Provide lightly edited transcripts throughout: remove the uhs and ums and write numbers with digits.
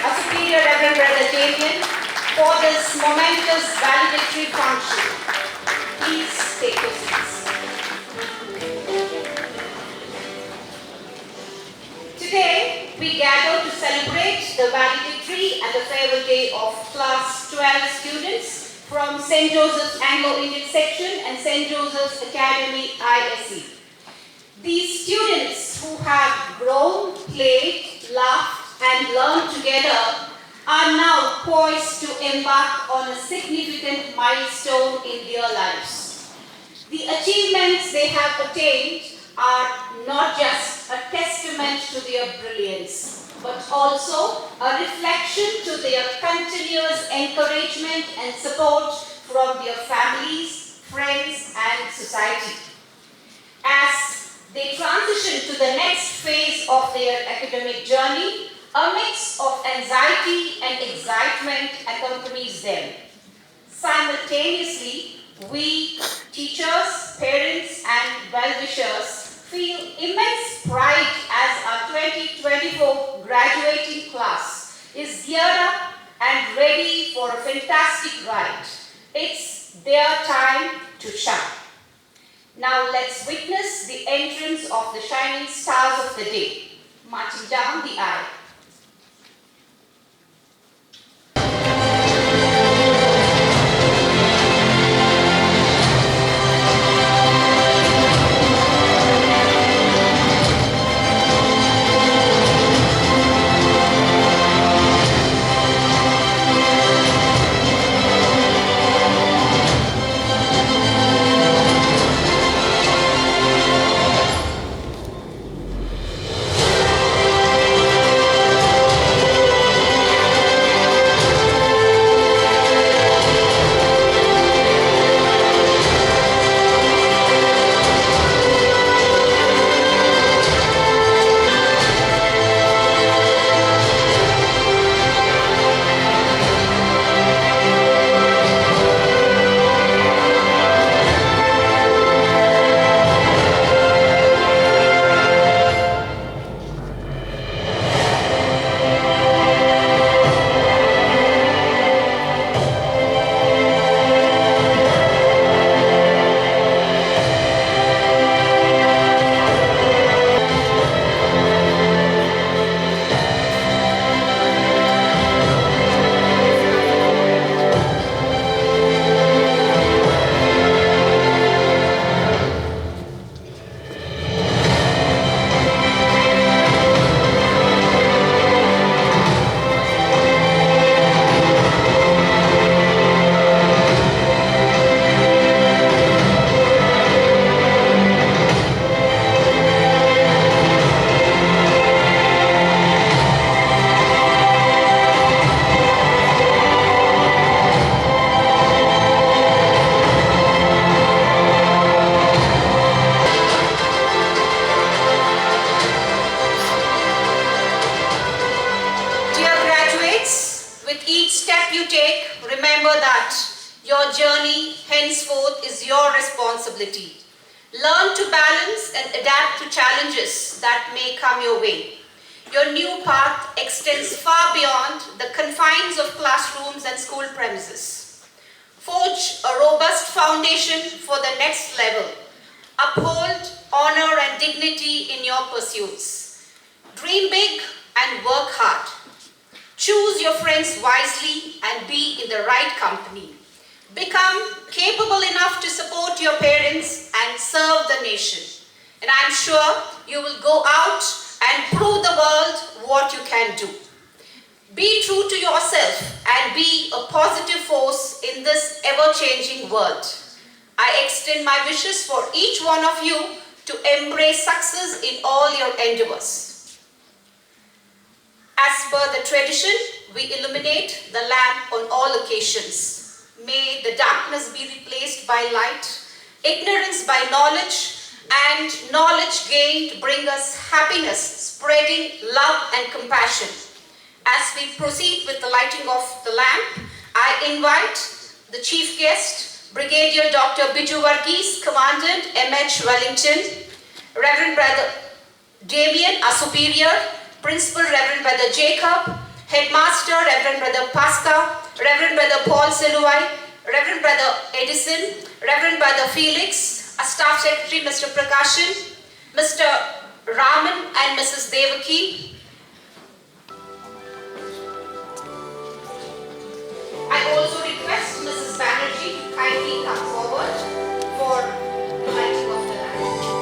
our Superior Reverend Brother Damien, for this momentous valedictory function. Please take your seats. Today, we gather to celebrate the valedictory and the farewell day of Class 12 students from St. Joseph's Anglo-Indian Section and St. Joseph's Academy ISE. These students who have grown, played, laughed and learned together are now poised to embark on a significant milestone in their lives. The achievements they have attained are not just a testament to their brilliance, but also a reflection to their continuous encouragement and support from their families, friends and society. As they transition to the next phase of their academic journey, a mix of anxiety and excitement accompanies them. Simultaneously, we, teachers, parents, and well-wishers feel immense pride as our 2024 graduating class is geared up and ready for a fantastic ride. It's their time to shine. Now let's witness the entrance of the shining stars of the day, marching down the aisle. Your journey henceforth is your responsibility. Learn to balance and adapt to challenges that may come your way. Your new path extends far beyond the confines of classrooms and school premises. Forge a robust foundation for the next level. Uphold honor and dignity in your pursuits. Dream big and work hard. Choose your friends wisely and be in the right company. Become capable enough to support your parents and serve the nation. And I'm sure you will go out and prove the world what you can do. Be true to yourself and be a positive force in this ever-changing world. I extend my wishes for each one of you to embrace success in all your endeavors. As per the tradition, we illuminate the lamp on all occasions. May the darkness be replaced by light, ignorance by knowledge, and knowledge gained bring us happiness, spreading love and compassion. As we proceed with the lighting of the lamp, I invite the chief guest, Brigadier Dr. Biju Varghese, Commandant MH Wellington, Reverend Brother Damien, our superior, Principal Reverend Brother Jacob, Headmaster Reverend Brother Pasca, Reverend Brother Paul Siluai, Reverend Brother Edison, Reverend Brother Felix, our Staff Secretary Mr. Prakashan, Mr. Raman and Mrs. Devaki. I also request Mrs. Banerjee to kindly come forward for the lighting of the lamp.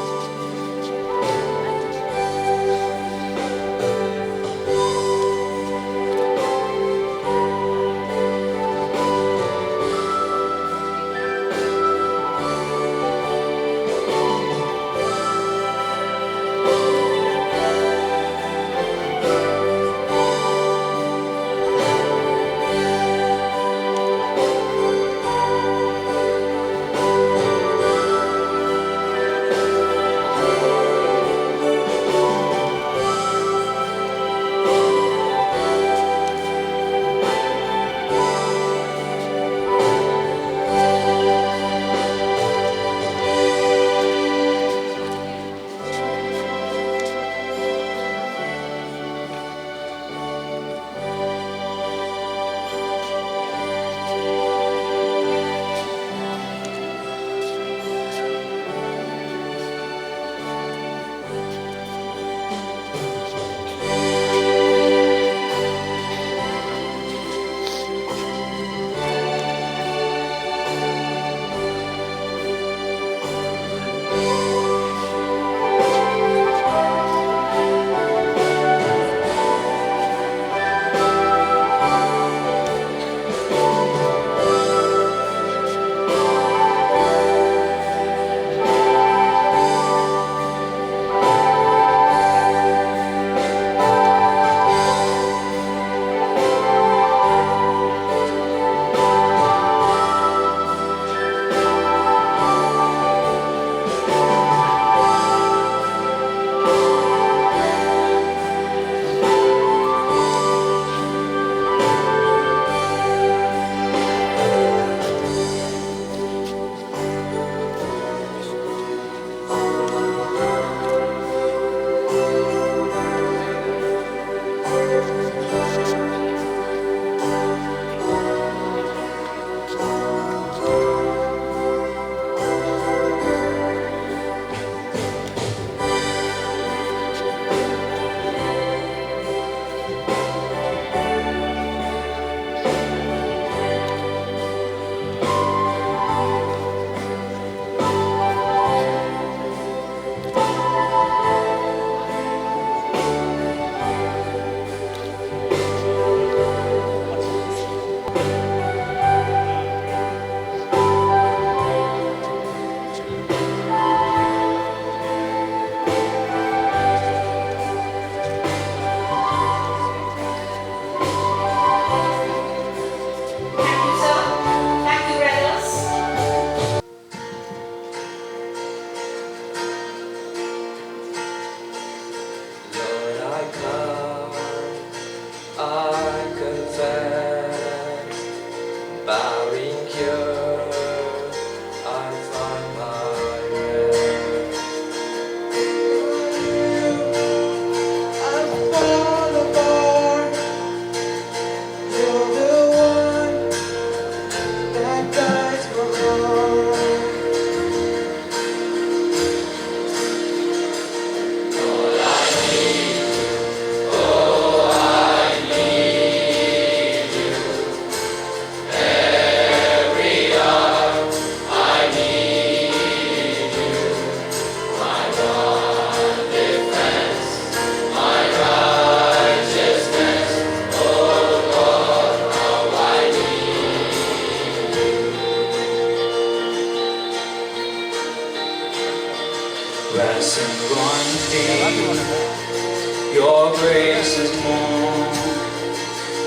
Your grace is more,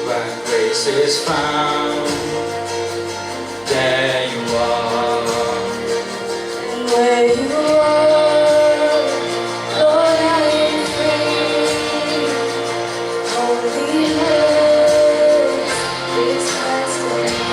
where grace is found, there you are. Where you are, Lord, I am free. Holiness is Christ in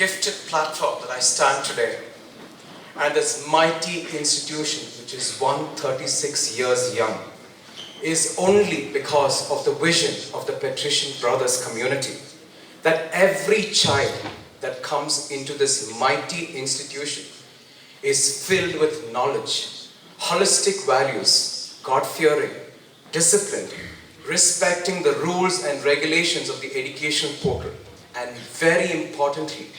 gifted platform that I stand today, and this mighty institution, which is 136 years young, is only because of the vision of the Patrician Brothers community, that every child that comes into this mighty institution is filled with knowledge, holistic values, God-fearing, disciplined, respecting the rules and regulations of the education portal, and very importantly,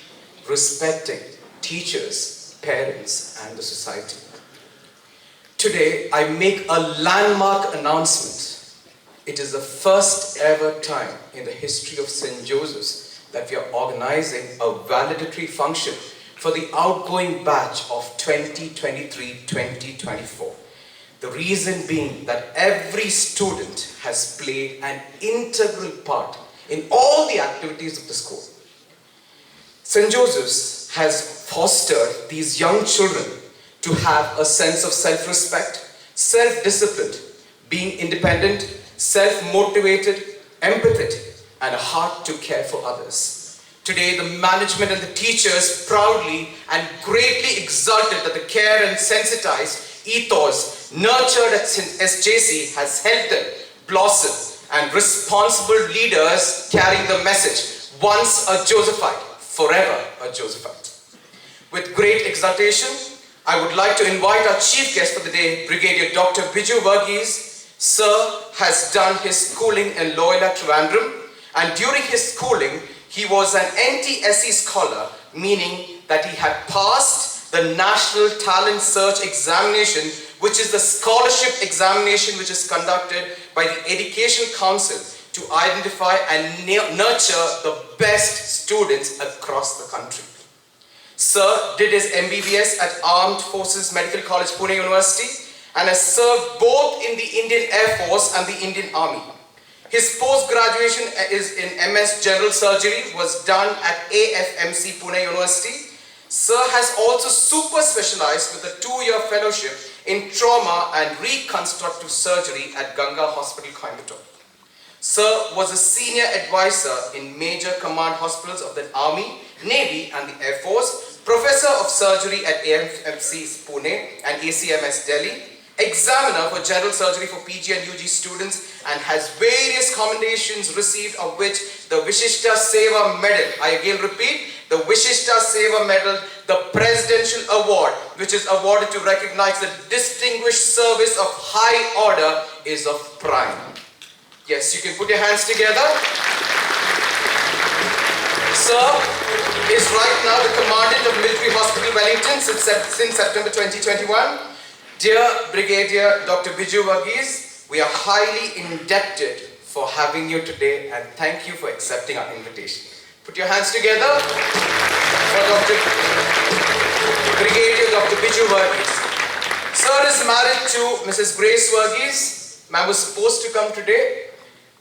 respecting teachers, parents, and the society. Today, I make a landmark announcement. It is the first ever time in the history of St. Joseph's that we are organizing a valedictory function for the outgoing batch of 2023-2024. The reason being that every student has played an integral part in all the activities of the school. St. Joseph's has fostered these young children to have a sense of self-respect, self-discipline, being independent, self-motivated, empathetic, and a heart to care for others. Today, the management and the teachers proudly and greatly exulted that the care and sensitized ethos nurtured at SJC has helped them blossom, and responsible leaders carrying the message, once a Josephite, forever a Josephite. With great exultation, I would like to invite our chief guest for the day, Brigadier Dr. Biju Varghese. Sir has done his schooling in Loyola Trivandrum, and during his schooling, he was an NTSE scholar, meaning that he had passed the National Talent Search Examination, which is the scholarship examination which is conducted by the Education Council to identify and nurture the best students across the country. Sir did his MBBS at Armed Forces Medical College, Pune University, and has served both in the Indian Air Force and the Indian Army. His post-graduation is in MS General Surgery, was done at AFMC Pune University. Sir has also super specialized with a 2-year fellowship in trauma and reconstructive surgery at Ganga Hospital, Coimbatore. Sir was a senior advisor in major command hospitals of the Army, Navy, and the Air Force, professor of surgery at AFMC Pune and ACMS Delhi, examiner for general surgery for PG and UG students, and has various commendations received, of which the Vishishta Seva Medal, I again repeat, the Vishishta Seva Medal, the Presidential Award, which is awarded to recognize the distinguished service of high order, is of prime. Yes, you can put your hands together. Sir is right now the Commandant of Military Hospital Wellington since September 2021. Dear Brigadier Dr. Biju Varghese, we are highly indebted for having you today, and thank you for accepting our invitation. Put your hands together for Brigadier Dr. Biju Varghese. Sir is married to Mrs. Grace Varghese. Ma'am was supposed to come today,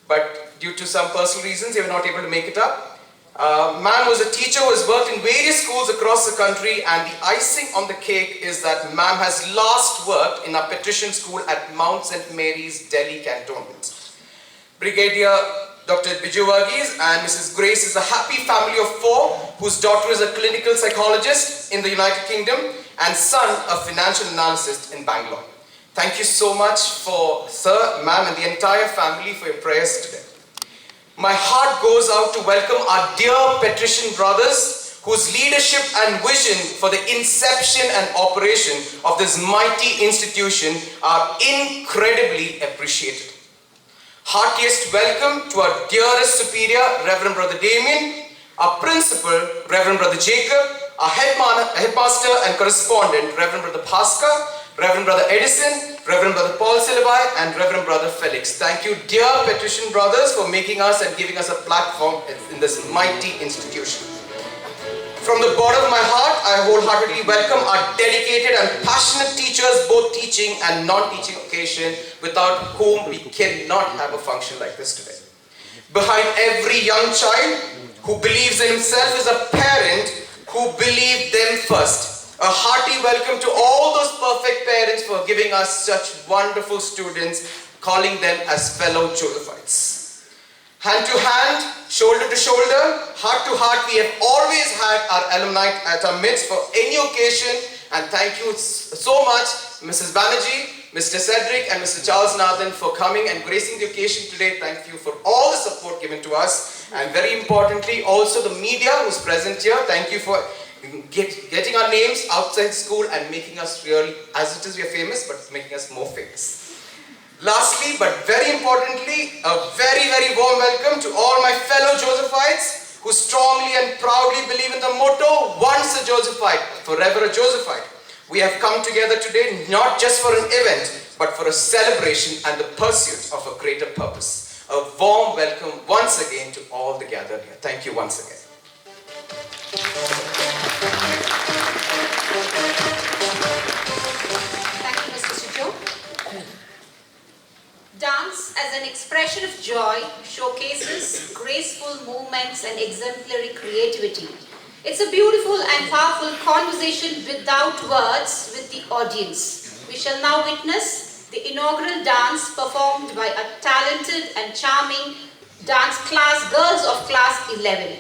but due to some personal reasons, they were not able to make it up. Ma'am was a teacher who has worked in various schools across the country, and the icing on the cake is that ma'am has last worked in a patrician school at Mount St. Mary's, Delhi Cantonment. Brigadier Dr. Biju Varghese and Mrs. Grace is a happy family of 4, whose daughter is a clinical psychologist in the United Kingdom and son a financial analyst in Bangalore. Thank you so much for sir, ma'am, and the entire family for your prayers today. My heart goes out to welcome our dear patrician brothers, whose leadership and vision for the inception and operation of this mighty institution are incredibly appreciated. Heartiest welcome to our dearest superior, Reverend Brother Damien, our principal, Reverend Brother Jacob, our headmaster and correspondent, Reverend Brother Bhaskar, Reverend Brother Edison, Reverend Brother Paul Silvai, and Reverend Brother Felix. Thank you, dear patrician brothers, for making us and giving us a platform in this mighty institution. From the bottom of my heart, I wholeheartedly welcome our dedicated and passionate teachers, both teaching and non-teaching occasion, without whom we cannot have a function like this today. Behind every young child who believes in himself is a parent who believed them first. A hearty welcome to all those perfect parents for giving us such wonderful students, calling them as fellow Josephites. Hand to hand, shoulder to shoulder, heart to heart, we have always had our alumni at our midst for any occasion. And thank you so much, Mrs. Banerjee, Mr. Cedric and Mr. Charles Nathan for coming and gracing the occasion today. Thank you for all the support given to us. And very importantly, also the media who's present here. Thank you for getting our names outside school and making us really, as it is we are famous, but making us more famous. Lastly, but very importantly, a very, very warm welcome to all my fellow Josephites who strongly and proudly believe in the motto, once a Josephite, forever a Josephite. We have come together today not just for an event, but for a celebration and the pursuit of a greater purpose. A warm welcome once again to all the gathered here. Thank you once again. Thank you, Mr. Sujo. Dance as an expression of joy showcases graceful movements and exemplary creativity. It's a beautiful and powerful conversation without words with the audience. We shall now witness the inaugural dance performed by a talented and charming dance class, girls of class 11.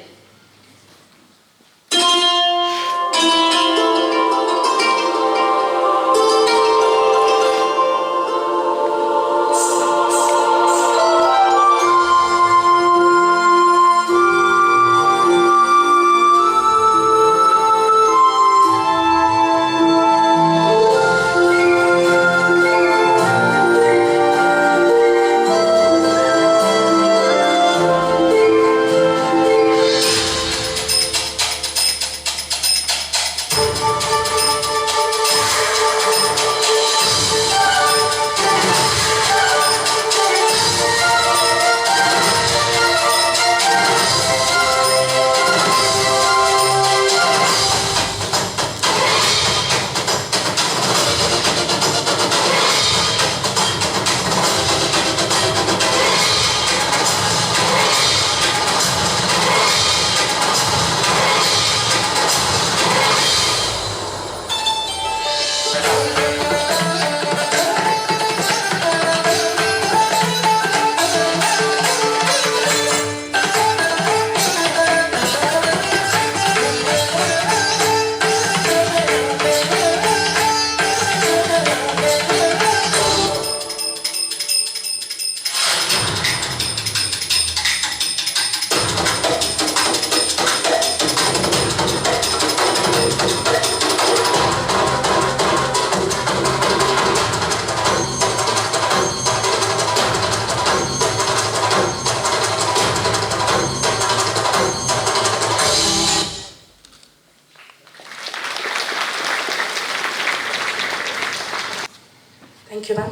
Thank you, ma'am.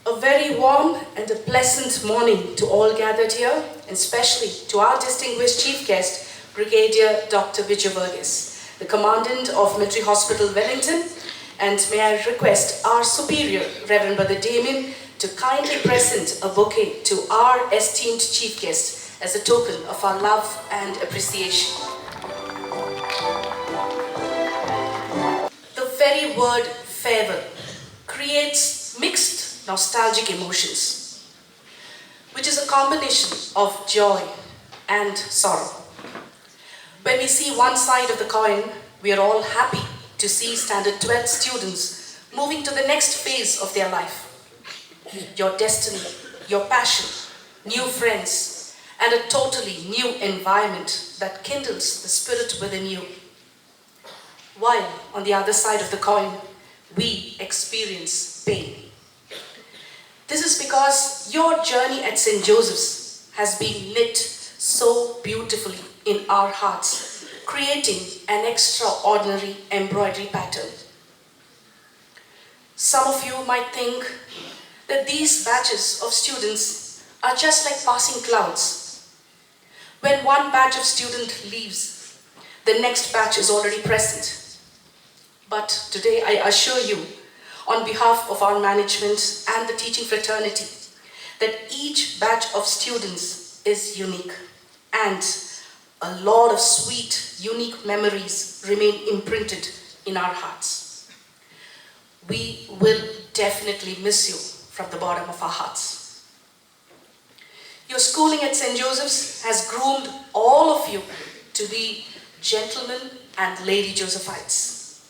A very warm and a pleasant morning to all gathered here, and especially to our distinguished chief guest, Brigadier Dr. Vijay Varghese, the Commandant of Military Hospital, Wellington, and may I request our Superior, Reverend Brother Damien, to kindly present a bouquet to our esteemed chief guest as a token of our love and appreciation. The very word farewell creates mixed nostalgic emotions, which is a combination of joy and sorrow. When we see one side of the coin, we are all happy to see Standard 12 students moving to the next phase of their life. Your destiny, your passion, new friends, and a totally new environment that kindles the spirit within you. While on the other side of the coin, we experience pain. This is because your journey at St. Joseph's has been lit so beautifully in our hearts, creating an extraordinary embroidery pattern. Some of you might think that these batches of students are just like passing clouds. When one batch of student leaves, the next batch is already present. But today I assure you, on behalf of our management and the teaching fraternity, that each batch of students is unique and a lot of sweet, unique memories remain imprinted in our hearts. We will definitely miss you from the bottom of our hearts. Your Your schooling at St. Joseph's has groomed all of you to be gentlemen and Lady Josephites.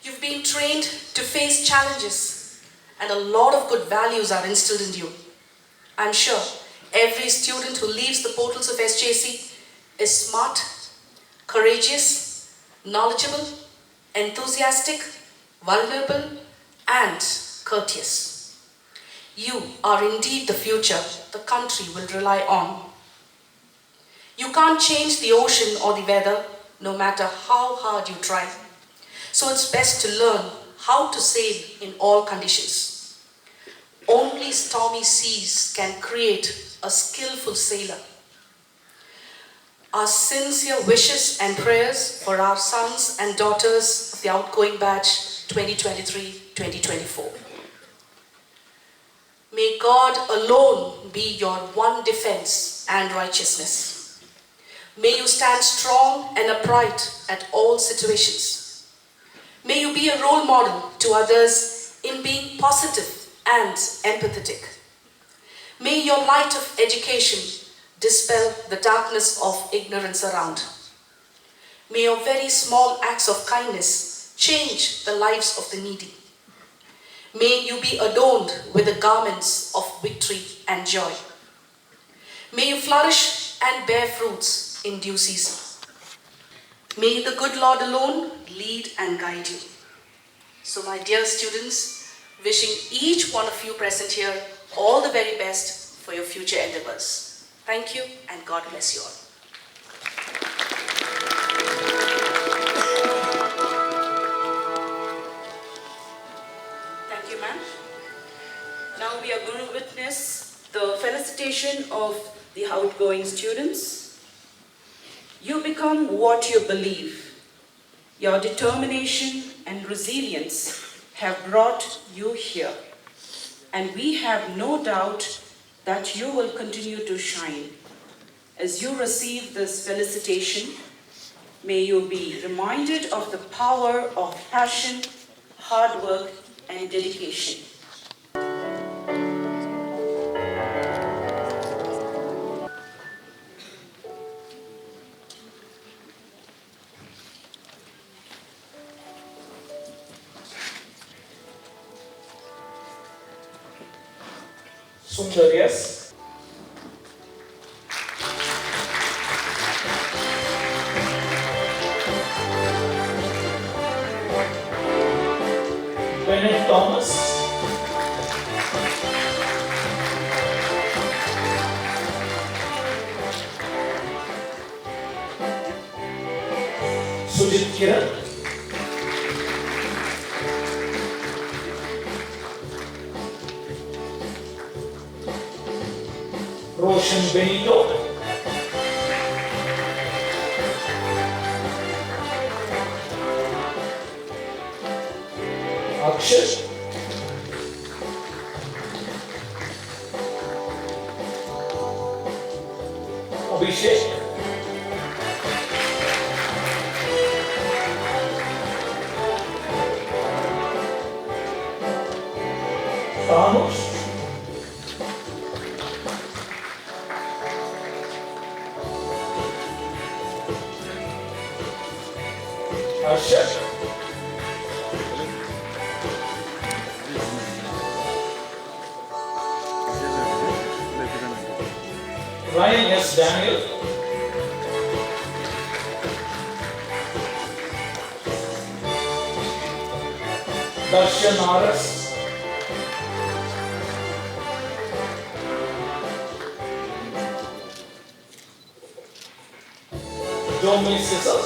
You've been trained to face challenges, and a lot of good values are instilled in you. I'm sure every student who leaves the portals of SJC is smart, courageous, knowledgeable, enthusiastic, vulnerable, and courteous. You are indeed the future the country will rely on. You can't change the ocean or the weather, no matter how hard you try. So it's best to learn how to sail in all conditions. Only stormy seas can create a skillful sailor. Our sincere wishes and prayers for our sons and daughters of the outgoing batch 2023-2024. May God alone be your one defense and righteousness. May you stand strong and upright at all situations. May you be a role model to others in being positive and empathetic. May your light of education dispel the darkness of ignorance around. May your very small acts of kindness change the lives of the needy. May you be adorned with the garments of victory and joy. May you flourish and bear fruits in due season. May the good Lord alone lead and guide you. So my dear students, wishing each one of you present here all the very best for your future endeavors. Thank you and God bless you all. Thank you, ma'am. Now we are going to witness the felicitation of the outgoing students. You become what you believe. Your determination and resilience have brought you here. And we have no doubt that you will continue to shine. As you receive this felicitation, may you be reminded of the power of passion, hard work, and dedication. Sundar, yes? Bennett Thomas. Sujit Kiran. Roshan Benito. Akshay. Abhishek. Tanush. Arshad. Ryan S. Daniel. Darshan R.S. Domi Cesar.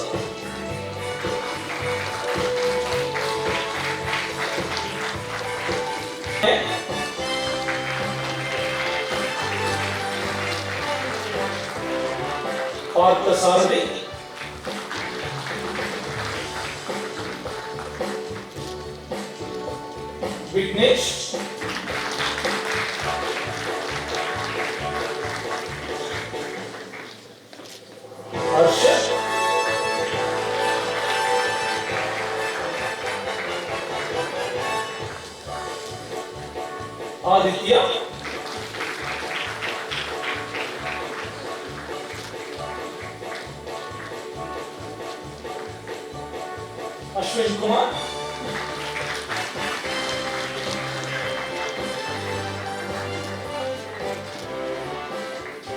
Parthasarathi. Vignesh. Harshad. Aditya. Ashwin Kumar,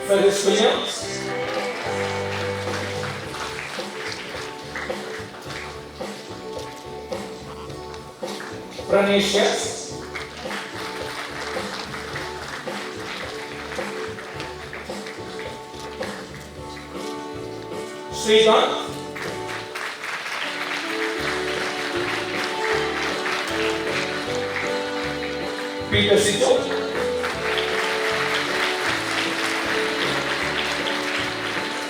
Ferris Williams, Pranesh S, Srikanth, Peter Sito,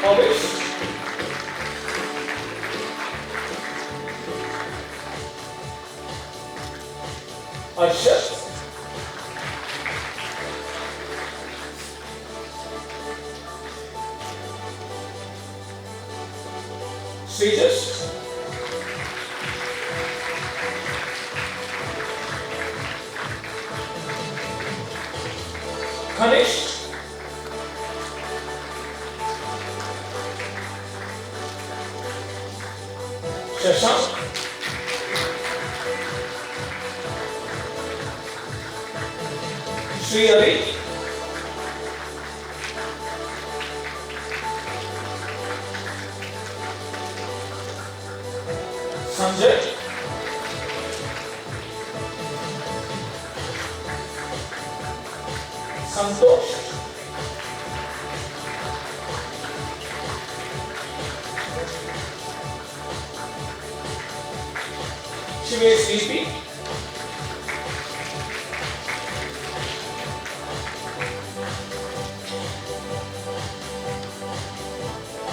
Always, Arshad, Srijas, Kanish, Shashank, Sri Hari, Sanjay, Santosh, Shivesh VP,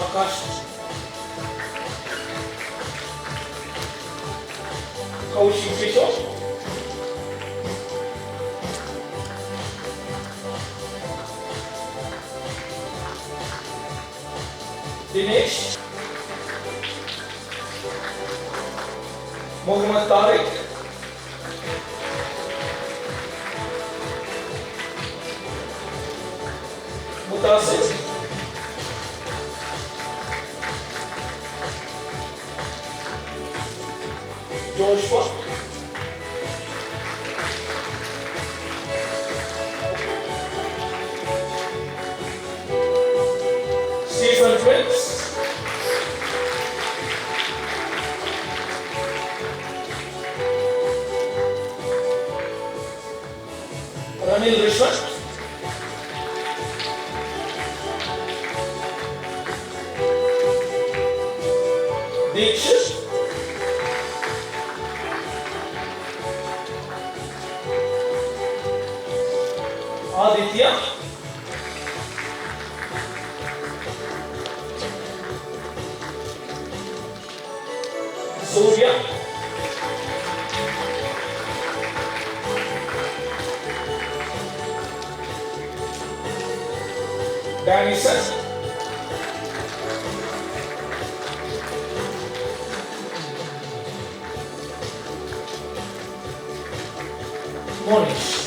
Akash, Kaushik Kishore, Dinesh, Muhammad Tariq, Mutasir, Joshua, Stephen Prince, Ranil Rishwan, Dikshit, Aditya, Surya, Danison, Monish.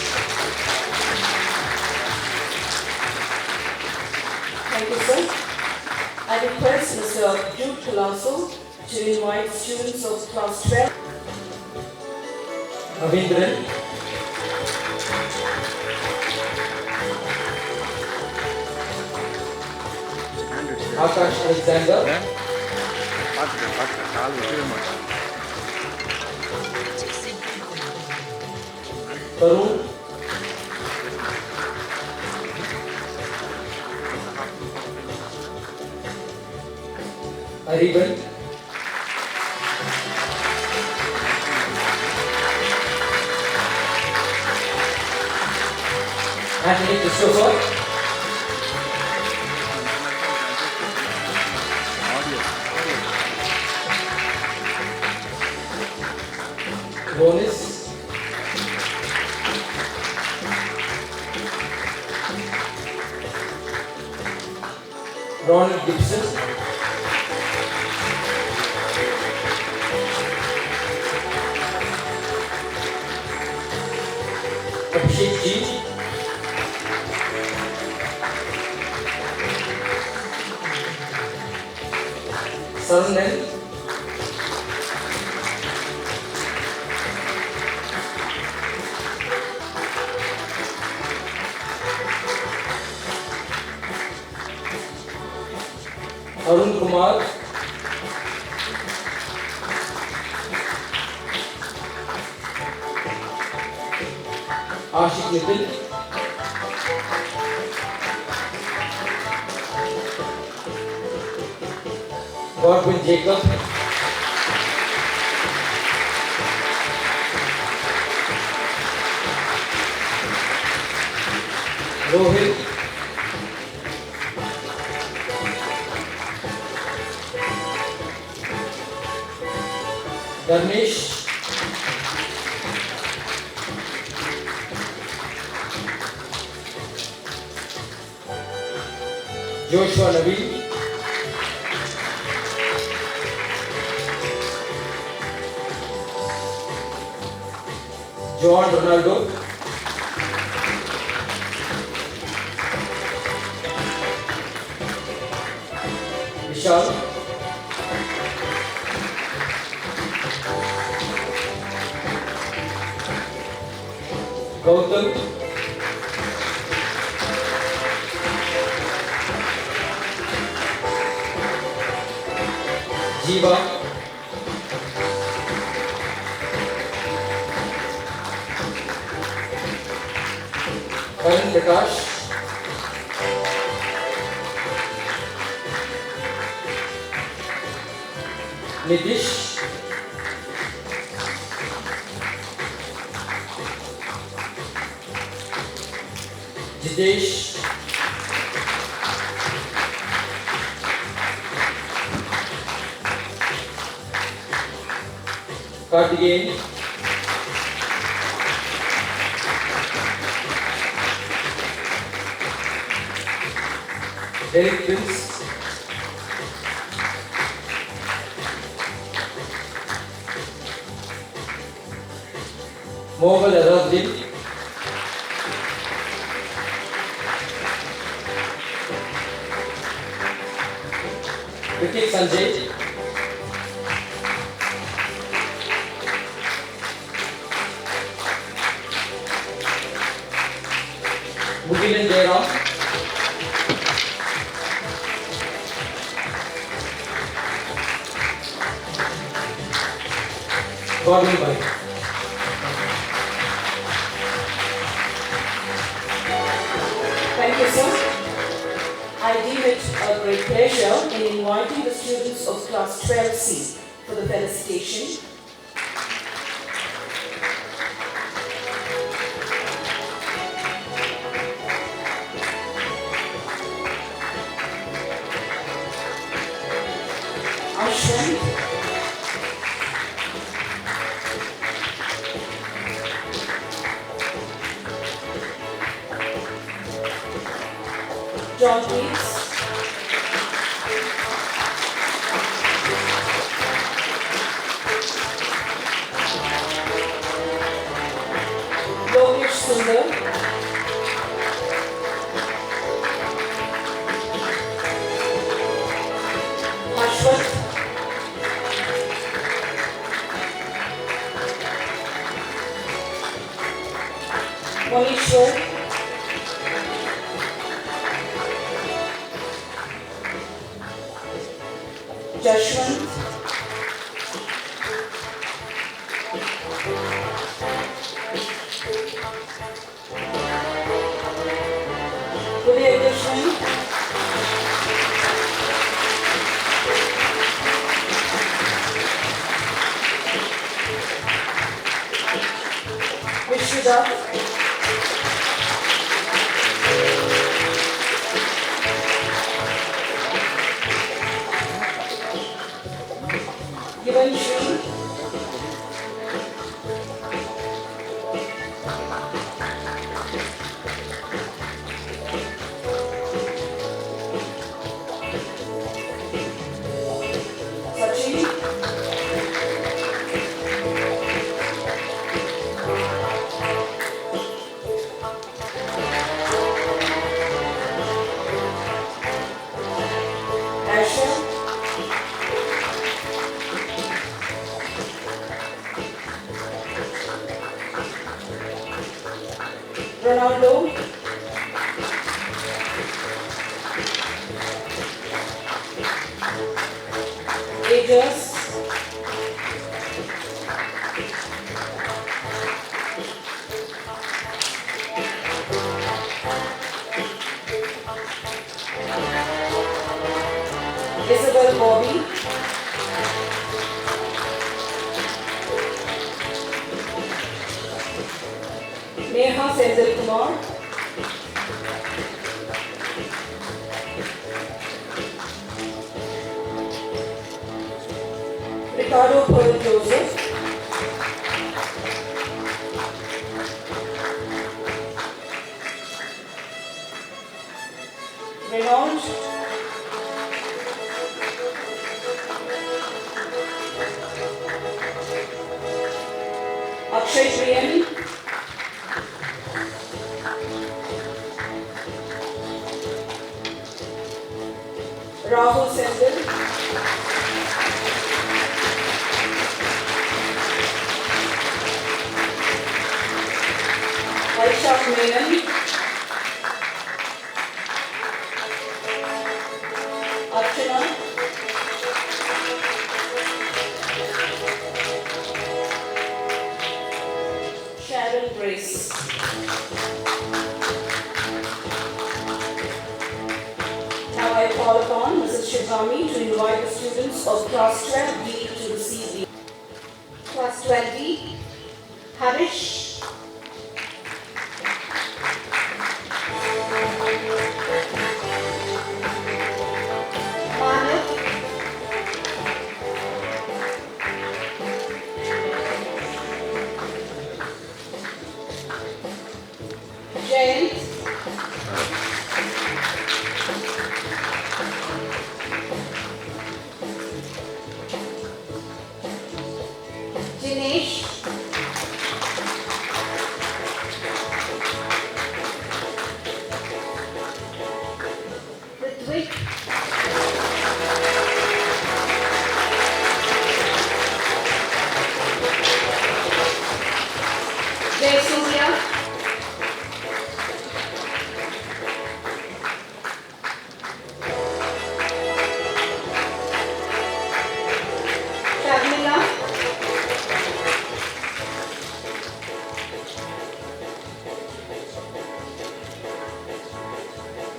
Thank you, sir. I request Mr. Duke Colasso to invite students of class 12. Ravindran, Akash Alexander, Tarun, Ariban, Anthony Christopher, Ronis, Ronald Gibson, Abhishek G, Sarunan, Arun Kumar, Ashik Nitin, Godwin Jacob, Rohit, Dharmesh, Joshua Nabil, John Ronaldo, Vishal, Gautam, Jiva, Karan Prakash, Nitish, Jitesh, Kartigeyan, Derek Prince, Mohammad Azharuddin, Ritik Sanjay, Mugilan Jairam, Godwin Bhai. Thank you, sir. I deem it a great pleasure in inviting the students of class 12C for the felicitation. Ashwin, John Keats, Lokesh Sundar, Ashwat, Monishwar, Jashwant, Udaykrishnan, Vishnudat, Givenchy, Sachin, Asher, Ronaldo, teenagers. Isabel Bobby. Neha Senthil Kumar. Ricardo Pearl Joseph. Renaud. Akshay Priyan. Rahul Senthil. Aisha Menon. Archana. Sharon Grace. Now I call upon Mrs. Shivami to invite the students of Class 12B to receive the Class 12B, Harish. Manav. Jayant. Dinesh. Ritwik. Jayasuriya. Sharmila.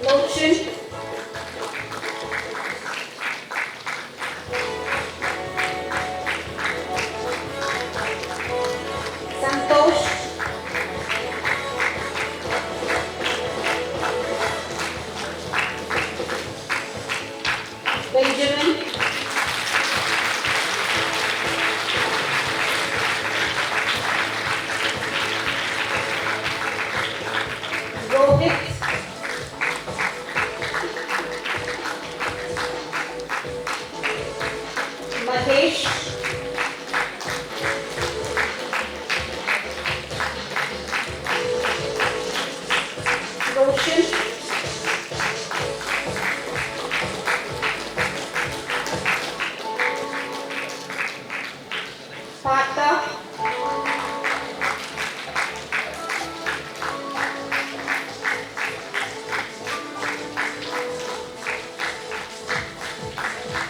Lochin. Santosh. Benjamin. Rohit. Mahesh. Roshan. Partha.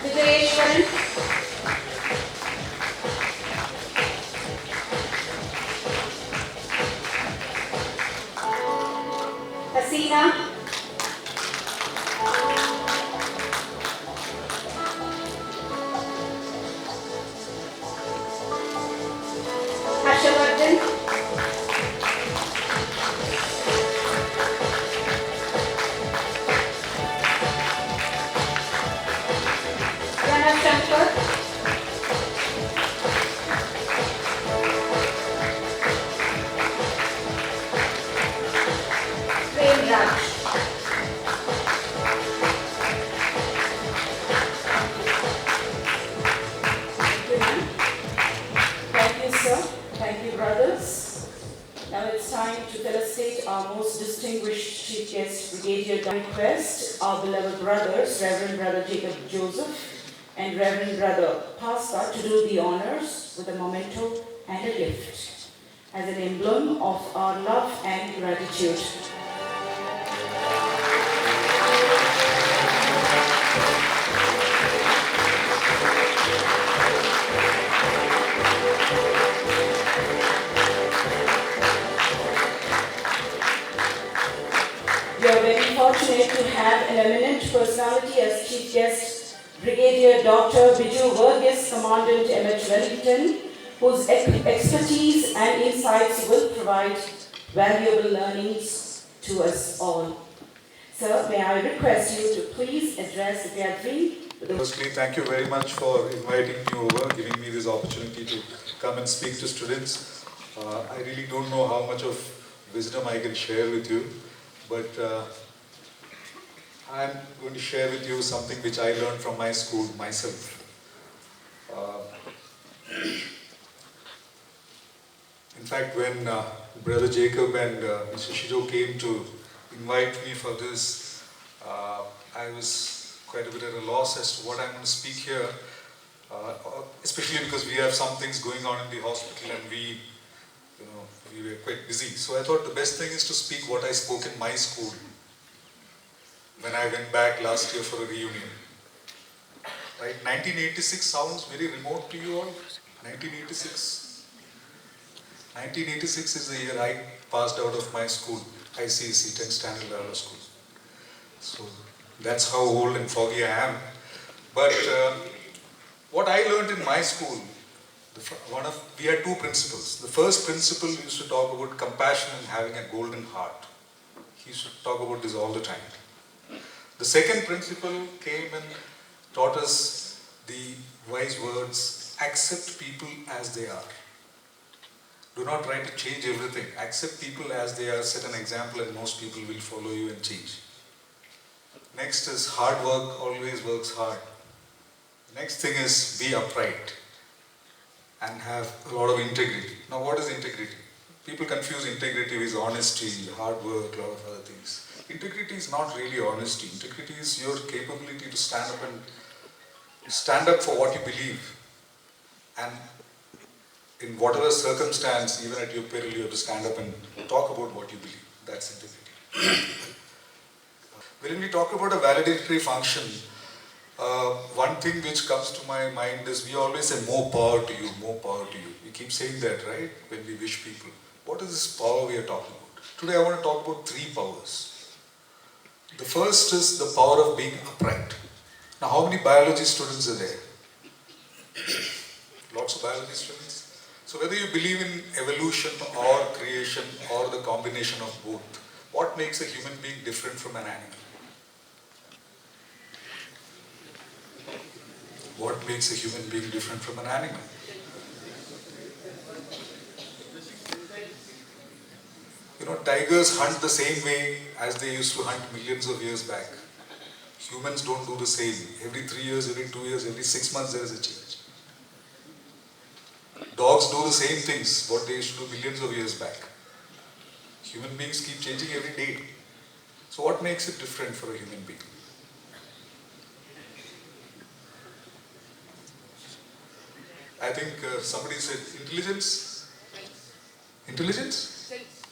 Vijayeshwaran. Hasina. Harshavardhan. Pranav Shankar. Prem Raj. Thank you, sir. Thank you, brothers. Now it's time to felicitate our most distinguished chief guest, Brigadier. I request our beloved brothers, Reverend Brother Jacob Joseph and Reverend Brother Pastor, to do the honors with a memento and a gift as an emblem of our love and gratitude. We are very fortunate to have an eminent personality as chief guest, Brigadier Dr. Biju Verghese, Commandant MH Wellington, whose expertise and insights will provide valuable learnings to us all. Sir, may I request you to please address the gathering. Firstly, thank you very much for inviting me over, giving me this opportunity to come and speak to students. I really don't know how much of wisdom I can share with you, but I'm going to share with you something which I learned from my school myself. In fact, when Brother Jacob and Mr. Shijo came to invite me for this, I was quite a bit at a loss as to what I'm going to speak here, especially because we have some things going on in the hospital and we were quite busy. So I thought the best thing is to speak what I spoke in my school when I went back last year for a reunion. Right? 1986 sounds very remote to you all. 1986. 1986 is the year I passed out of my school, ICSE, 10th Standard Level School. So that's how old and foggy I am. But what I learned in my school, we had two principles. The first principle used to talk about compassion and having a golden heart. He used to talk about this all the time. The second principle came and taught us the wise words, accept people as they are. Do not try to change everything. Accept people as they are, set an example and most people will follow you and change. Next is hard work always works hard. Next thing is be upright and have a lot of integrity. Now what is integrity? People confuse integrity with honesty, hard work, a lot of other things. Integrity is not really honesty. Integrity is your capability to stand up for what you believe. And in whatever circumstance, even at your peril, you have to stand up and talk about what you believe. That's integrity. When we talk about a valedictory function, one thing which comes to my mind is we always say more power to you, more power to you. We keep saying that, right? When we wish people. What is this power we are talking about? Today I want to talk about three powers. The first is the power of being upright. Now how many biology students are there? Lots of biology students. So whether you believe in evolution or creation or the combination of both, what makes a human being different from an animal? What makes a human being different from an animal? You know, tigers hunt the same way as they used to hunt millions of years back. Humans don't do the same. Every 3 years, every 2 years, every 6 months there is a change. Dogs do the same things, what they used to do millions of years back. Human beings keep changing every day. So what makes it different for a human being? I think somebody said intelligence? Intelligence? Sense.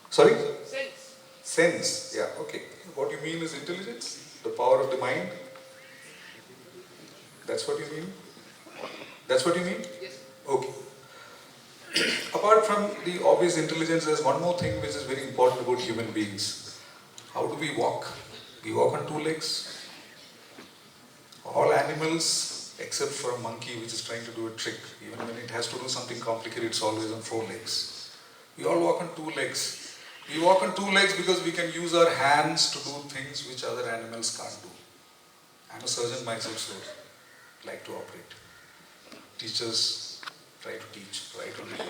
Sorry? Sense. Sense, yeah, okay. What you mean is intelligence? The power of the mind? That's what you mean? That's what you mean? Yes. Okay. Apart from the obvious intelligence, there's one more thing which is very important about human beings. How do we walk? We walk on 2 legs. All animals, except for a monkey which is trying to do a trick, even when it has to do something complicated, it's always on 4 legs. We all walk on 2 legs. We walk on 2 legs because we can use our hands to do things which other animals can't do. I'm a surgeon myself, so I like to operate. Teachers try to teach, right on the way.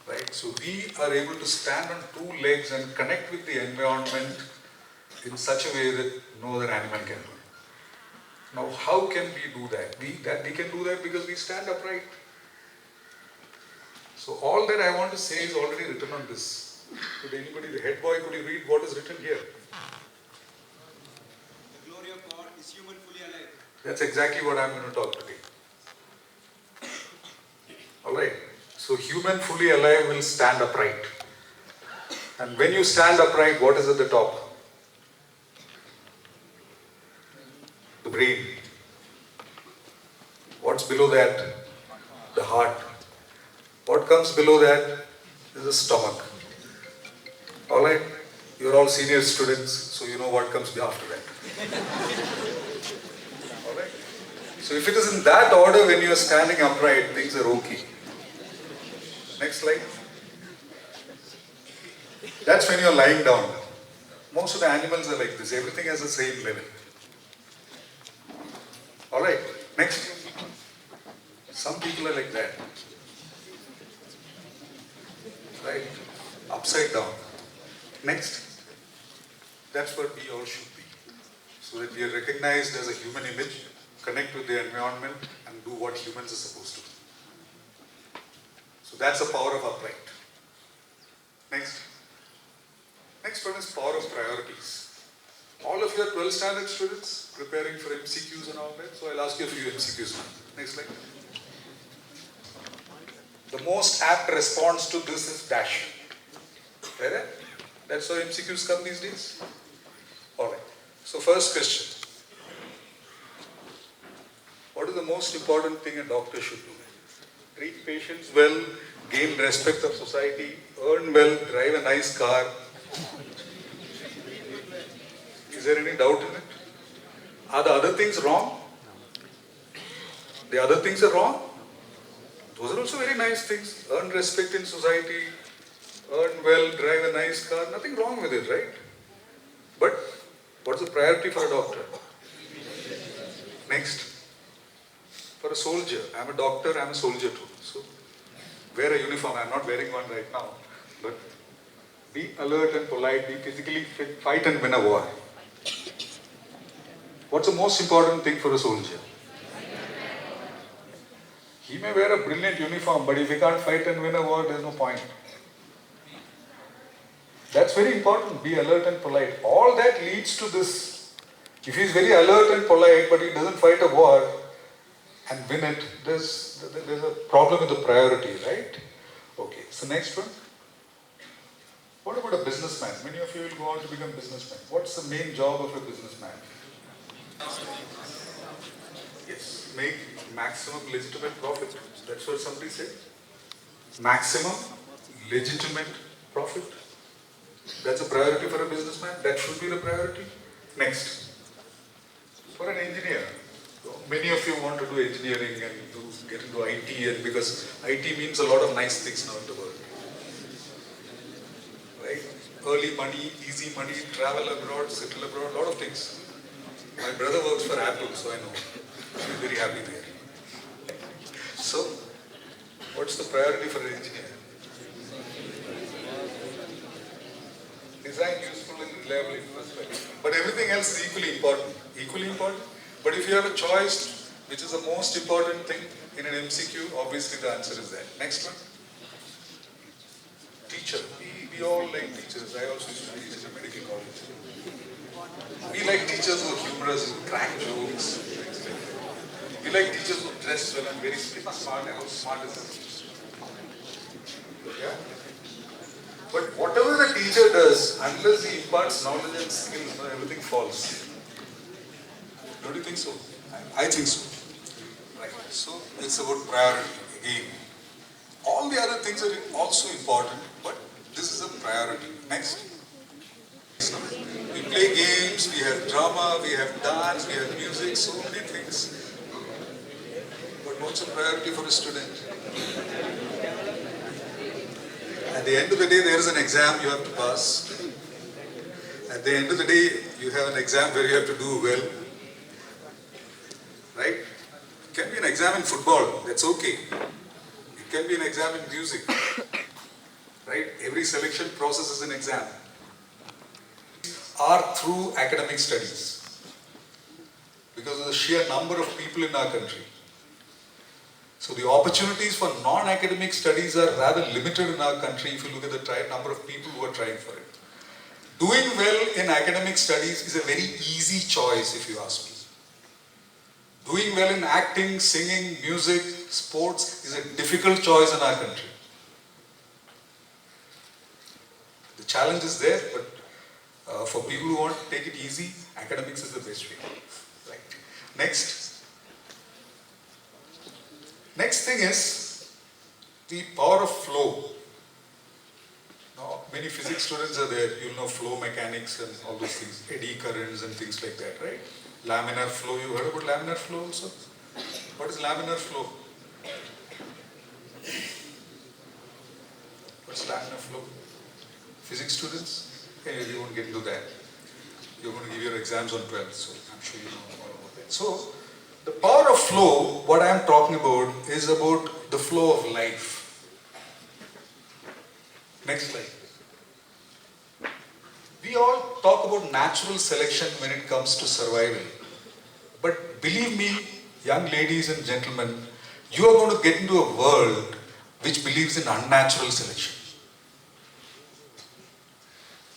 Right? So we are able to stand on 2 legs and connect with the environment in such a way that no other animal can do. Now how can we do that? We can do that because we stand upright. So all that I want to say is already written on this. Could anybody, the head boy, could you read what is written here? The glory of God is human fully alive. That's exactly what I'm going to talk today. Alright, so human fully alive will stand upright. And when you stand upright, what is at the top? The brain. What's below that? The heart. What comes below that is the stomach. Alright, You're all senior students, so you know what comes after that. Alright? So if it is in that order when you are standing upright, things are okay. Next slide. That's when you're lying down. Most of the animals are like this. Everything has the same level. Alright, next. Some people are like that. Right? Upside down. Next. That's what we all should be. So that we are recognized as a human image, connect with the environment, and do what humans are supposed to do. So that's the power of upright. Next. Next one is power of priorities. All of you are 12th standard students preparing for MCQs and all that. So I'll ask you a few MCQs now. Next slide. The most apt response to this is dash. Right? That's how MCQs come these days. Alright. So first question. What is the most important thing a doctor should do? Treat patients well, gain respect of society, earn well, drive a nice car. Is there any doubt in it? Are the other things wrong? The other things are wrong? Those are also very nice things. Earn respect in society, earn well, drive a nice car. Nothing wrong with it, right? But what's the priority for a doctor? Next. For a soldier, I'm a doctor, I'm a soldier too. So, wear a uniform. I'm not wearing one right now. But be alert and polite, be physically fit, fight and win a war. What's the most important thing for a soldier? He may wear a brilliant uniform, but if he can't fight and win a war, there's no point. That's very important, be alert and polite. All that leads to this. If he's very alert and polite, but he doesn't fight a war and win it, there's a problem with the priority, right? Okay, so next one. What about a businessman? Many of you will go on to become businessmen. What's the main job of a businessman? Yes, make maximum legitimate profit. That's what somebody said. Maximum legitimate profit. That's a priority for a businessman. That should be the priority. Next. For an engineer. Many of you want to do engineering and get into IT, and because IT means a lot of nice things now in the world. Right? Early money, easy money, travel abroad, settle abroad, a lot of things. My brother works for Apple, so I know. He's very happy there. So, what's the priority for an engineer? Design useful and reliable infrastructure. But everything else is equally important. Equally important. But if you have a choice, which is the most important thing in an MCQ, obviously the answer is that. Next one. Teacher. We all like teachers. I also used to teach in a medical college. We like teachers who are humorous, who crack jokes. We like teachers who dress well and very smart. How smart is this? Yeah? But whatever the teacher does, unless he imparts knowledge and skills, everything falls. Don't you think so? I think so. Right. So it's about priority again. All the other things are also important, but this is a priority. Next. We play games, we have drama, we have dance, we have music, so many things. But what's a priority for a student? At the end of the day, there is an exam you have to pass. At the end of the day, you have an exam where you have to do well. Right? It can be an exam in football, that's okay. It can be an exam in music. Right? Every selection process is an exam. Are through academic studies. Because of the sheer number of people in our country. So the opportunities for non-academic studies are rather limited in our country if you look at the number of people who are trying for it. Doing well in academic studies is a very easy choice if you ask me. Doing well in acting, singing, music, sports is a difficult choice in our country. The challenge is there, but for people who want to take it easy, academics is the best way. Right. Next. Next thing is the power of flow. Now, many physics students are there, you'll know flow mechanics and all those things, eddy currents and things like that, right? Laminar flow, you heard about laminar flow also? What is laminar flow? What's laminar flow? Physics students? Anyway, we won't get into that. You're going to give your exams on 12th, so I'm sure you know all about that. So, the power of flow, what I'm talking about, is about the flow of life. Next slide. We all talk about natural selection when it comes to survival. But believe me, young ladies and gentlemen, you are going to get into a world which believes in unnatural selection.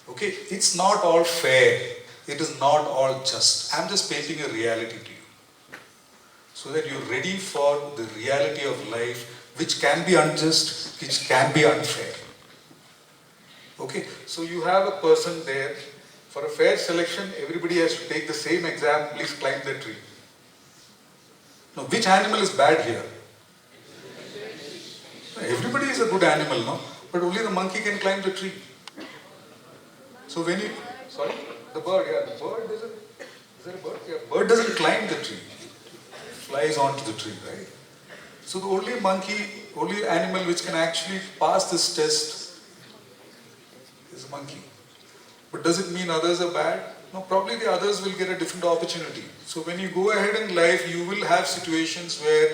Okay, it's not all fair. It is not all just. I'm just painting a reality to you. So that you're ready for the reality of life, which can be unjust, which can be unfair. Okay, so you have a person there. For a fair selection, everybody has to take the same exam. Please climb the tree. Now, which animal is bad here? Everybody is a good animal, no? But only the monkey can climb the tree. So when you, sorry, the bird, yeah, the bird doesn't, is there a bird? Yeah, bird doesn't climb the tree. It flies onto the tree, right? So the only monkey, only animal which can actually pass this test is a monkey. But does it mean others are bad? No, probably the others will get a different opportunity. So when you go ahead in life, you will have situations where,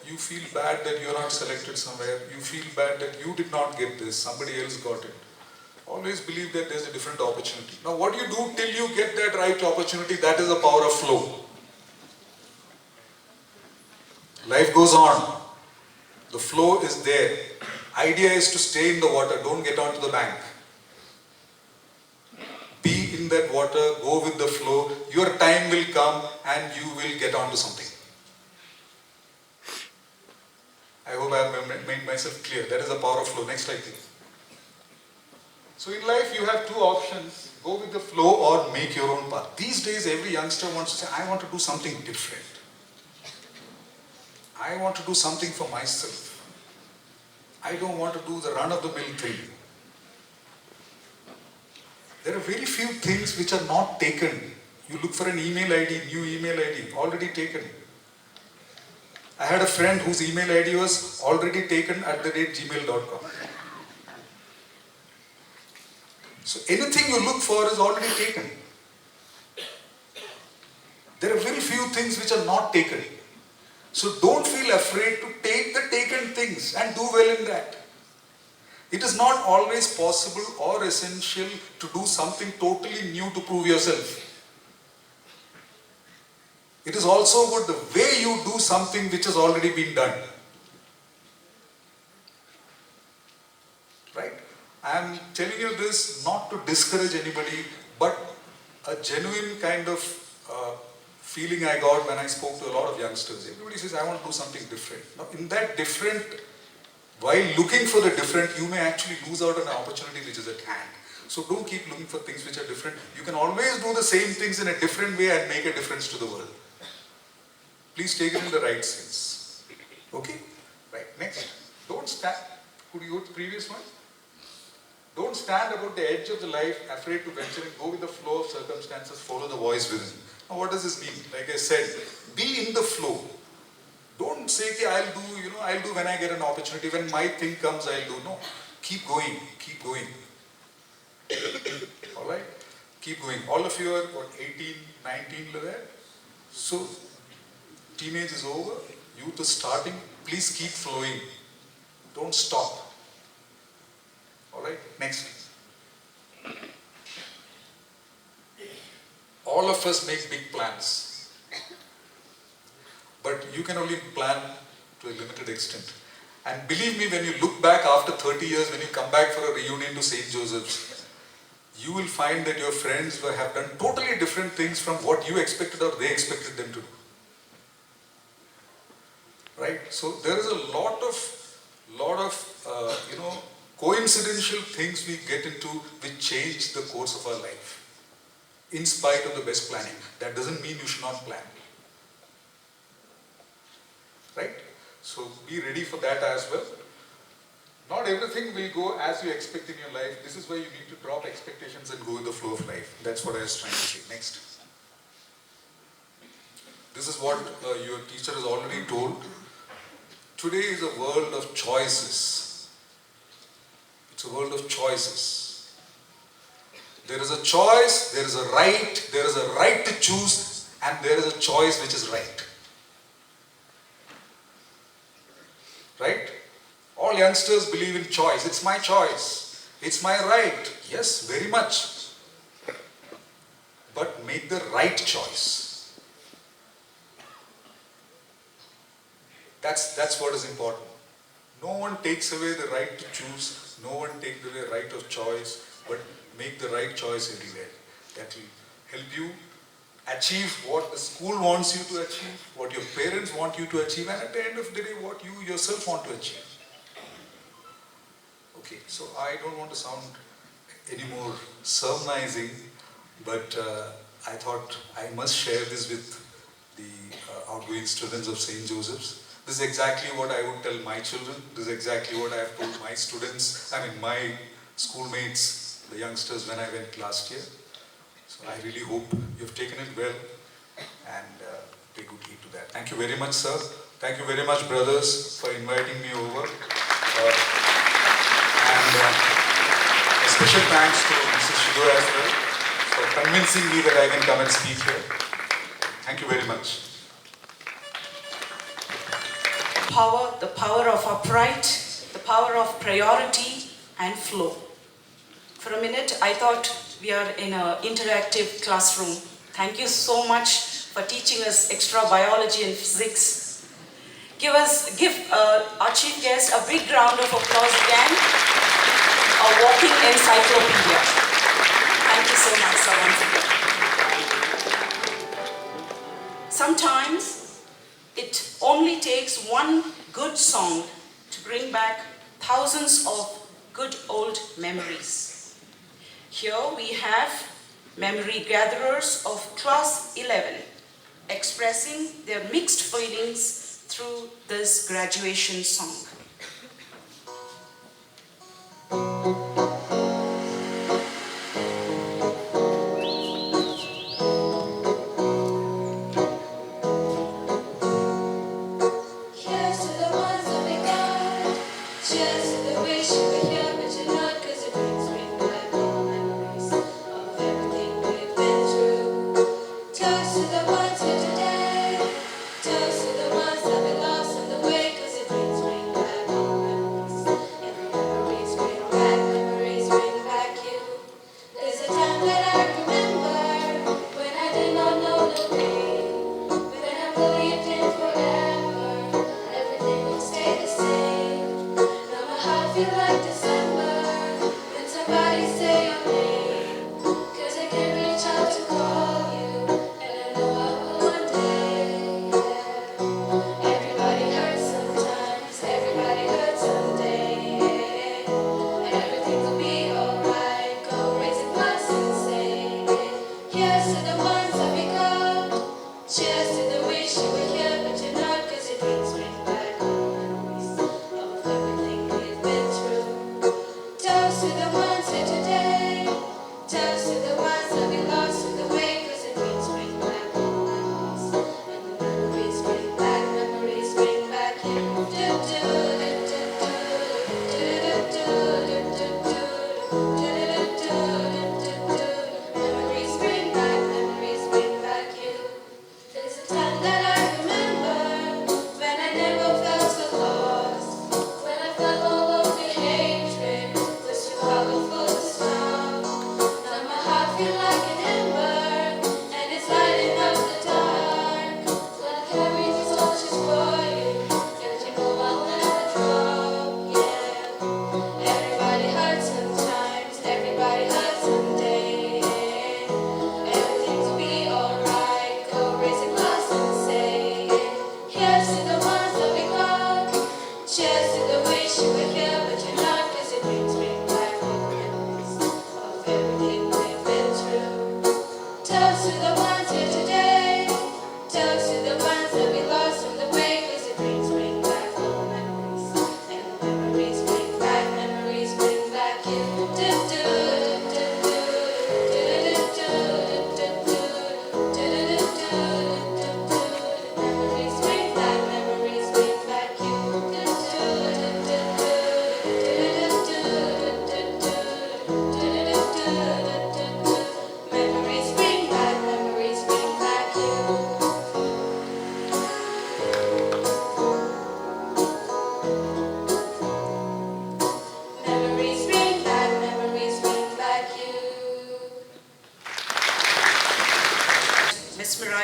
you feel bad that you're not selected somewhere. You feel bad that you did not get this, somebody else got it. Always believe that there's a different opportunity. Now what you do till you get that right opportunity, that is the power of flow. Life goes on. The flow is there. Idea is to stay in the water, don't get onto the bank. Be in that water, go with the flow. Your time will come and you will get onto something. I hope I have made myself clear. That is the power of flow. Next slide, please. So in life you have two options. Go with the flow or make your own path. These days every youngster wants to say, I want to do something different. I want to do something for myself. I don't want to do the run-of-the-mill thing. There are very few things which are not taken. You look for an email ID, new email ID, already taken. I had a friend whose email ID was already taken @gmail.com. So anything you look for is already taken. There are very few things which are not taken. So don't feel afraid to take the taken things and do well in that. It is not always possible or essential to do something totally new to prove yourself. It is also about the way you do something which has already been done. Right? I am telling you this not to discourage anybody, but a genuine kind of feeling I got when I spoke to a lot of youngsters. Everybody says, I want to do something different. Now, in that different, while looking for the different, you may actually lose out on an opportunity which is at hand. So don't keep looking for things which are different. You can always do the same things in a different way and make a difference to the world. Please take it in the right sense. Okay? Right, next. Don't stand. Could you go to the previous one? Don't stand about the edge of the life, afraid to venture and go with the flow of circumstances, follow the voice within. Now what does this mean? Like I said, be in the flow. Don't say, I'll do when I get an opportunity, when my thing comes, I'll do. No, keep going, keep going. Alright? Keep going. All of you are, 18, 19 like that? So, teenage is over, youth is starting, please keep flowing. Don't stop. Alright, next. All of us make big plans. But you can only plan to a limited extent. And believe me, when you look back after 30 years, when you come back for a reunion to St. Joseph's, you will find that your friends have done totally different things from what you expected or they expected them to do. Right? So there is a lot of coincidental things we get into which change the course of our life. In spite of the best planning. That doesn't mean you should not plan. Right? So be ready for that as well. Not everything will go as you expect in your life. This is why you need to drop expectations and go with the flow of life. That's what I was trying to say. Next. This is what your teacher has already told. Today is a world of choices. It's a world of choices. There is a choice, there is a right to choose, and there is a choice which is right. Right? All youngsters believe in choice. It's my choice. It's my right. Yes, very much. But make the right choice. That's what is important. No one takes away the right to choose. No one takes away the right of choice. But make the right choice everywhere. That will help you achieve what the school wants you to achieve, what your parents want you to achieve, and at the end of the day, what you yourself want to achieve. Okay, so I don't want to sound any more sermonizing, but I thought I must share this with the outgoing students of St. Joseph's. This is exactly what I would tell my children. This is exactly what I have told my students, my schoolmates, the youngsters when I went last year. So I really hope you've taken it well and pay good heed to that. Thank you very much, sir. Thank you very much, brothers, for inviting me over. And a special thanks to Mrs. Shido as well for convincing me that I can come and speak here. Thank you very much. The power of upright, the power of priority and flow. For a minute, I thought we are in an interactive classroom. Thank you so much for teaching us extra biology and physics. Give our chief guest a big round of applause again. A walking encyclopedia. Thank you so much, sir, once again. Sometimes it only takes one good song to bring back thousands of good old memories. Here we have memory gatherers of class 11 expressing their mixed feelings through this graduation song. Here's to the ones that we got. Cheers to the wish you were here, but you're not, 'cause it brings me back all memories of everything we've been through. Toast to the ones here today. Toast to the ones that we lost on the way, 'cause it brings me back all memories. Every memories bring back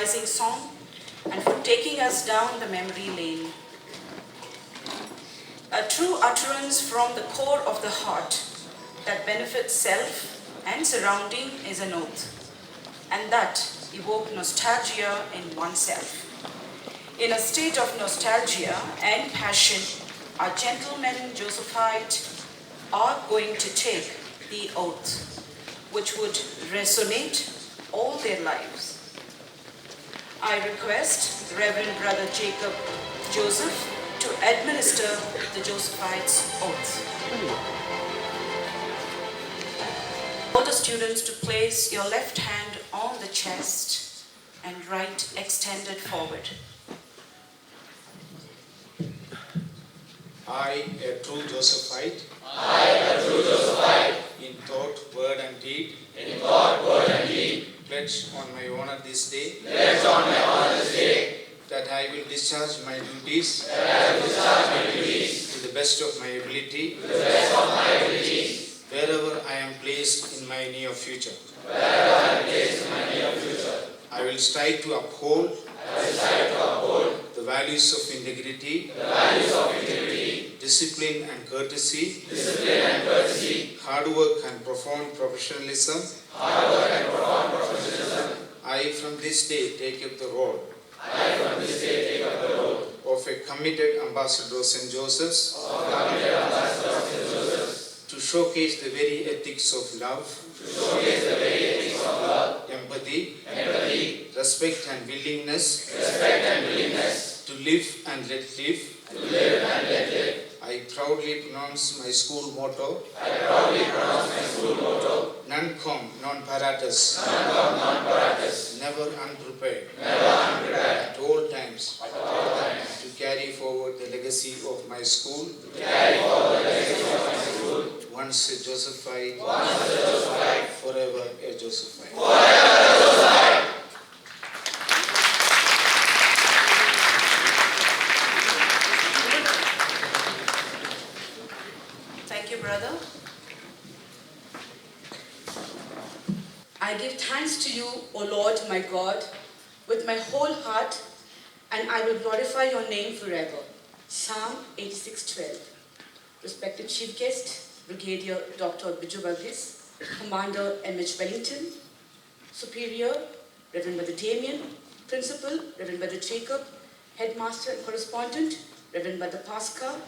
mesmerizing song and for taking us down the memory lane. A true utterance from the core of the heart that benefits self and surrounding is an oath, and that evoke nostalgia in oneself. In a state of nostalgia and passion, our gentlemen Josephite are going to take the oath, which would resonate all their lives. I request Reverend Brother Jacob Joseph to administer the Josephites' oath. All the students to place your left hand on the chest and right extended forward. I, a true Josephite, in thought, word and deed, pledge on my honor this day, that I will discharge my duties, to the best of my ability, wherever I am placed in my near future. I will strive to uphold the values of integrity, discipline and courtesy, hard work and profound professionalism. I from this day take up the role of a committed ambassador of St. Joseph's, to showcase the very ethics of love, empathy, respect and willingness to live and let live. I proudly pronounce my school motto, non com, non paratus, never unprepared, at all times, to carry forward the legacy of my school, once a Josephite, forever a Josephite. Thank you, brother. I give thanks to you, O Lord my God, with my whole heart, and I will glorify your name forever. Psalm 86:12. Respected Chief Guest, Brigadier Dr. Biju Bagis, Commander M.H. Wellington, Superior, Reverend Brother Damien, Principal, Reverend Brother Jacob, Headmaster and Correspondent, Reverend Brother Pascal,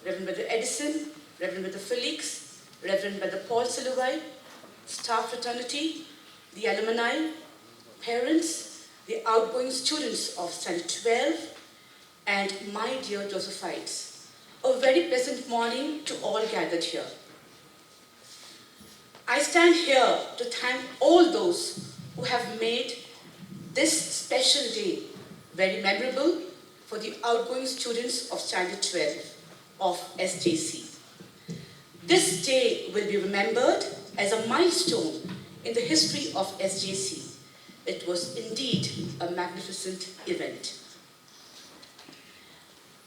Reverend Brother Edison, Reverend Brother Felix, Reverend Brother Paul Siluvai, staff fraternity, the alumni, parents, the outgoing students of Standard 12, and my dear Josephites. A very pleasant morning to all gathered here. I stand here to thank all those who have made this special day very memorable for the outgoing students of Standard 12 of SJC. This day will be remembered as a milestone in the history of SJC. It was indeed a magnificent event.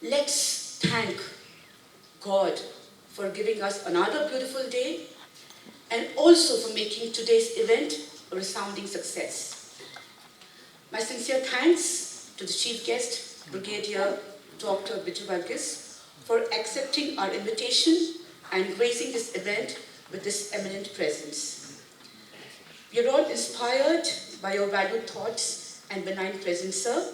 Let's thank God for giving us another beautiful day and also for making today's event a resounding success. My sincere thanks to the Chief Guest, Brigadier Dr. Biju Bagis, for accepting our invitation and gracing this event with this eminent presence. We are all inspired by your valued thoughts and benign presence, sir.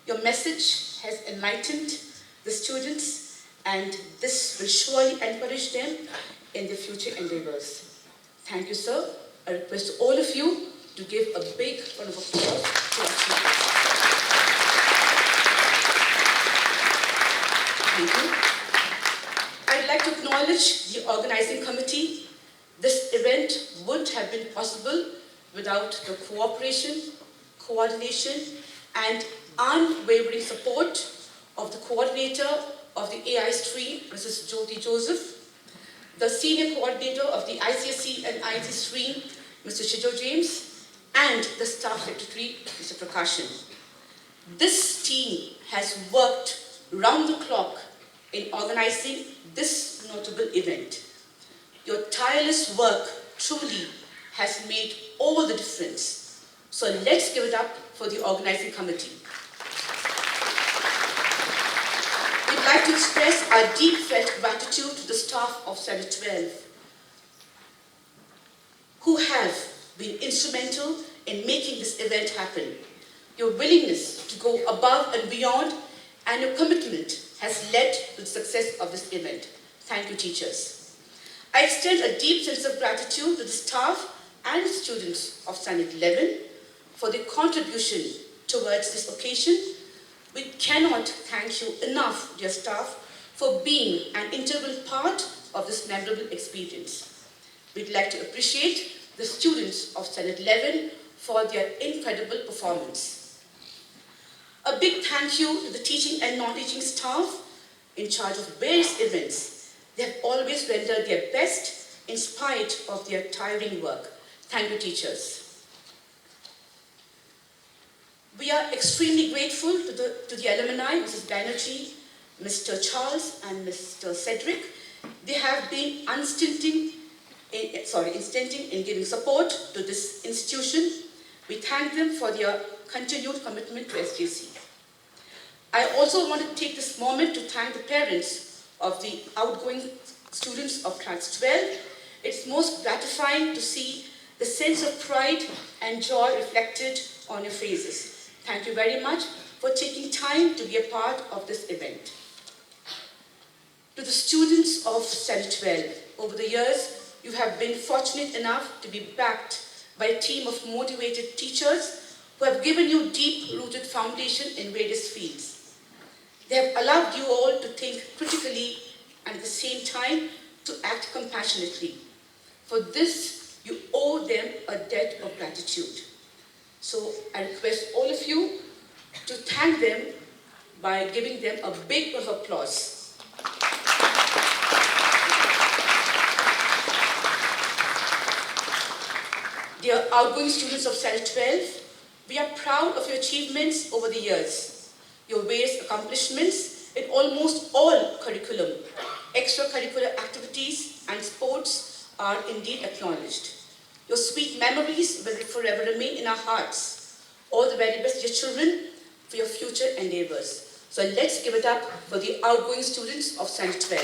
Your message has enlightened the students, and this will surely encourage them in their future endeavors. Thank you, sir. I request all of you to give a big round of applause to our speakers. Thank you. I'd like to acknowledge the organizing committee. This event wouldn't have been possible without the cooperation, coordination, and unwavering support of the coordinator of the AI stream, Mrs. Jyoti Joseph, the senior coordinator of the ICSE and IT stream, Mr. Shijo James, and the staff secretary, Mr. Prakashan. This team has worked round the clock in organizing this notable event. Your tireless work truly has made all the difference. So let's give it up for the organizing committee. We'd like to express our deep felt gratitude to the staff of Standard 12 who have been instrumental in making this event happen. Your willingness to go above and beyond and your commitment has led to the success of this event. Thank you, teachers. I extend a deep sense of gratitude to the staff and the students of Standard 11 for their contribution towards this occasion. We cannot thank you enough, dear staff, for being an integral part of this memorable experience. We'd like to appreciate the students of Standard 11 for their incredible performance. A big thank you to the teaching and non-teaching staff in charge of various events. They have always rendered their best in spite of their tiring work. Thank you, teachers. We are extremely grateful to the alumni, Mrs. Banerjee, Mr. Charles, and Mr. Cedric. They have been unstinting in giving support to this institution. We thank them for their continued commitment to SJC. I also want to take this moment to thank the parents of the outgoing students of Class 12. It's most gratifying to see the sense of pride and joy reflected on your faces. Thank you very much for taking time to be a part of this event. To the students of Standard 12, over the years, you have been fortunate enough to be backed by a team of motivated teachers who have given you deep-rooted foundation in various fields. They have allowed you all to think critically and at the same time to act compassionately. For this, you owe them a debt of gratitude. So I request all of you to thank them by giving them a big round of applause. Dear outgoing students of Standard 12, we are proud of your achievements over the years. Your various accomplishments in almost all curriculum, extracurricular activities and sports are indeed acknowledged. Your sweet memories will forever remain in our hearts. All the very best, dear children, for your future endeavors. So let's give it up for the outgoing students of Standard 12.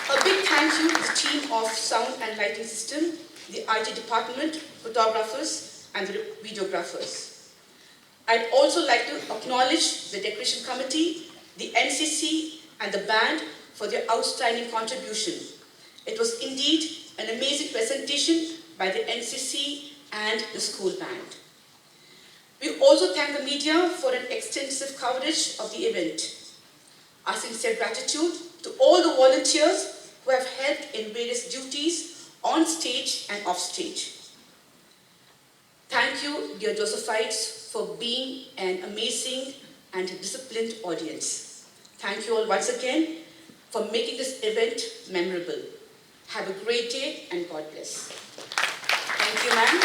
A big thank you to the team of Sound and Lighting System, the IT department, photographers, and the videographers. I'd also like to acknowledge the Decoration Committee, the NCC, and the band for their outstanding contribution. It was indeed an amazing presentation by the NCC and the school band. We also thank the media for an extensive coverage of the event. Our sincere gratitude to all the volunteers who have helped in various duties on stage and off stage. Thank you, dear Josephites, for being an amazing and disciplined audience. Thank you all once again for making this event memorable. Have a great day and God bless. Thank you, ma'am.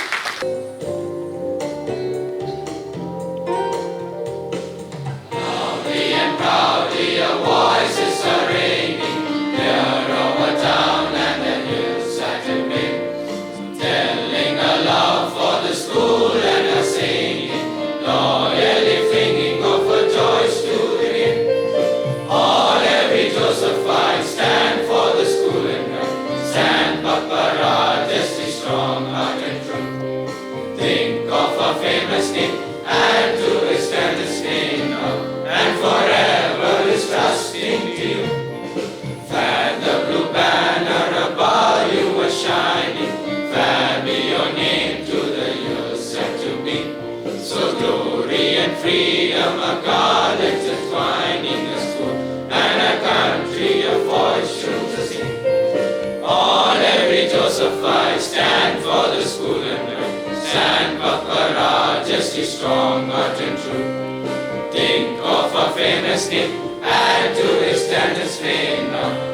Loudly and proudly your voices are ringing, clear over town and the hillside to me, telling a love for the school and a singing, loyally thinking of a joys to begin. All every Josephite stand for the school and stand Bapara, just be strong, heart and true. Think of a famous name and to extend his name now and forever is trusting to you. Fair the blue banner above you was shining, fair be your name to the years yet to be. So glory and freedom are garlands entwining the school and a country a voice should to sing. All every Josephite stand for the school and stand Bapara, just be strong, heart and true. Think of a famous name and to extend its fame now